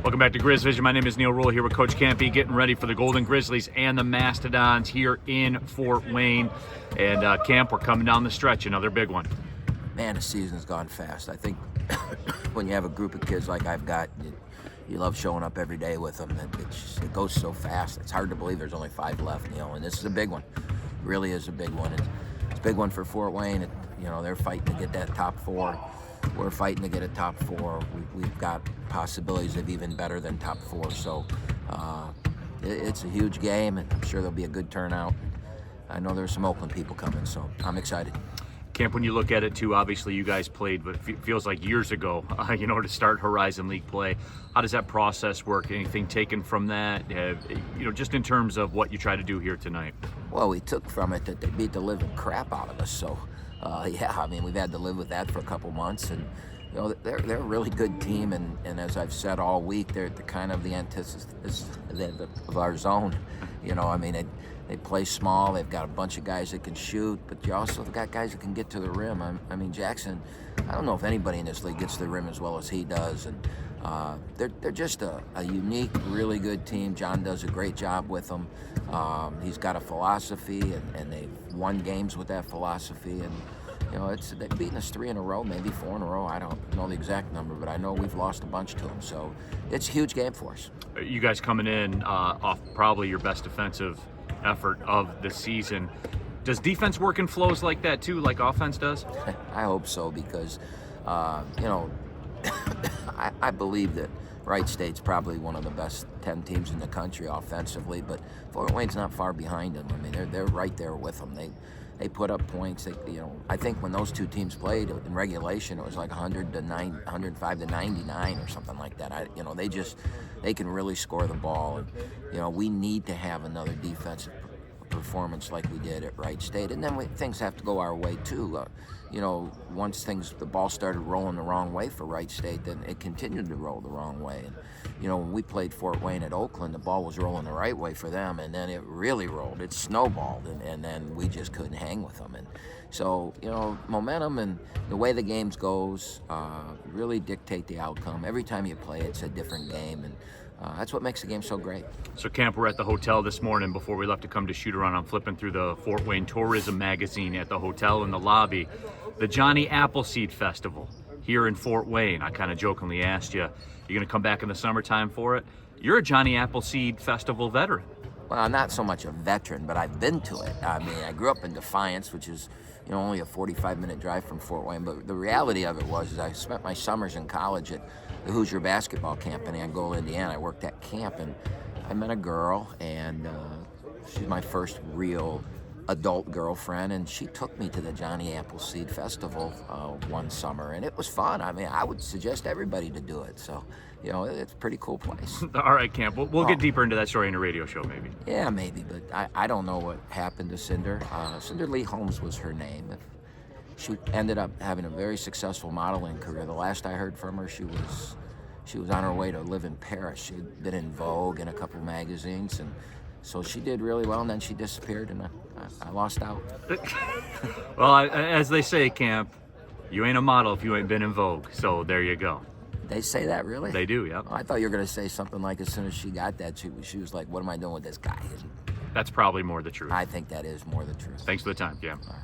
Welcome back to Grizz Vision. My name is Neil Rule here with Coach Kampe, getting ready for the Golden Grizzlies and the Mastodons here in Fort Wayne. And Camp, we're coming down the stretch, another big one. Man, the season's gone fast. I think when you have a group of kids like I've got, you love showing up every day with them. It goes so fast. It's hard to believe there's only 5 left, and this is a big one. It really is a big one. It's a big one for Fort Wayne. They're fighting to get that top 4. We're fighting to get a top 4. We've got possibilities of even better than top 4. So it's a huge game, and I'm sure there'll be a good turnout. I know there's some Oakland people coming, so I'm excited. Camp, when you look at it too, obviously you guys played, but it feels like years ago, to start Horizon League play. How does that process work? Anything taken from that? Just in terms of what you try to do here tonight. Well, we took from it that they beat the living crap out of us. So, we've had to live with that for a couple months, and they're a really good team. And as I've said all week, they're kind of the antithesis of our zone. They play small. They've got a bunch of guys that can shoot, but you also have got guys that can get to the rim. Jackson, I don't know if anybody in this league gets to the rim as well as he does. And they're just a unique, really good team. John does a great job with them. He's got a philosophy, and they've won games with that philosophy. And they've beaten us 3 in a row, maybe 4 in a row. I don't know the exact number, but I know we've lost a bunch to them. So it's a huge game for us. You guys coming in off probably your best defensive effort of the season. Does defense work in flows like that too, like offense does? I hope so, because I believe that Wright State's probably one of the best 10 teams in the country offensively, but Fort Wayne's not far behind them. They're right there with them. They put up points. I think when those two teams played in regulation, it was like 105 to 99 or something like that. They can really score the ball, and we need to have another defensive performance like we did at Wright State, and then things have to go our way too. Once the ball started rolling the wrong way for Wright State, then it continued to roll the wrong way. And when we played Fort Wayne at Oakland, the ball was rolling the right way for them, and then it really rolled. It snowballed, and then we just couldn't hang with them. And so, momentum and the way the games goes really dictate the outcome. Every time you play, it's a different game, and that's what makes the game so great. So, Camp, we're at the hotel this morning. Before we left to come to shoot around, I'm flipping through the Fort Wayne Tourism magazine at the hotel in the lobby. The Johnny Appleseed Festival here in Fort Wayne. I kind of jokingly asked you, you're going to come back in the summertime for it? You're a Johnny Appleseed Festival veteran. Well, I'm not so much a veteran, but I've been to it. I grew up in Defiance, which is only a 45-minute drive from Fort Wayne. But the reality of it was I spent my summers in college at the Hoosier basketball camp in Angola, Indiana. I worked at camp, and I met a girl, and she's my first real adult girlfriend, and she took me to the Johnny Appleseed Festival one summer, and it was fun. I would suggest everybody to do it. So, it's a pretty cool place. All right, Camp. We'll get deeper into that story in a radio show, maybe. Yeah, maybe, but I don't know what happened to Cinder. Cinder Lee Holmes was her name. She ended up having a very successful modeling career. The last I heard from her, she was on her way to live in Paris. She had been in Vogue and a couple magazines, and so she did really well, and then she disappeared, and I lost out. Well, as they say, Camp, you ain't a model if you ain't been in Vogue, so there you go. They say that, really? They do, yeah. Oh, I thought you were going to say something like as soon as she got that, she was like, what am I doing with this guy? That's probably more the truth. I think that is more the truth. Thanks for the time, Cam. All right.